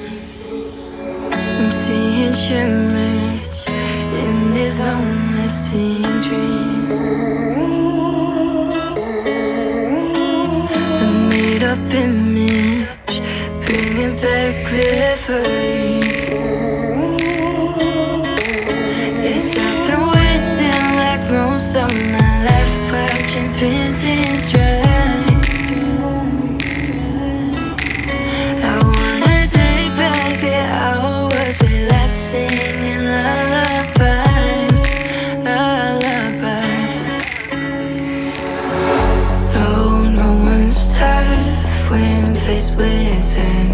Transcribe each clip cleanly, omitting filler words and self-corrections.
I'm seeing shimmers in these long-lasting dreams. A made-up image, bringing back memories. Yes, I've been wasting like most of my life, watching paintings dry. I wanna take back the hours we last singing lullabies, lullabies. No one's tough when faced with time.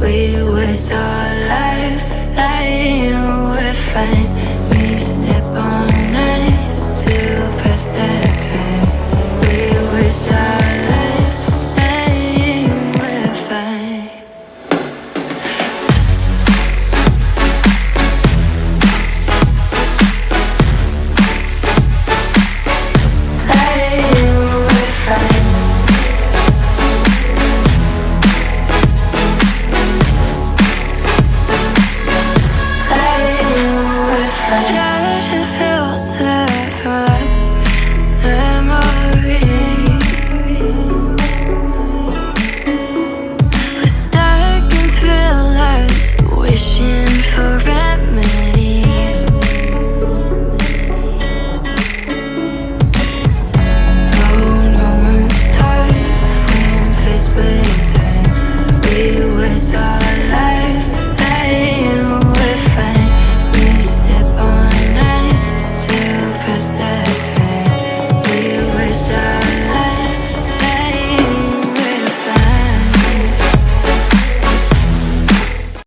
We waste our lives lying, we're fine.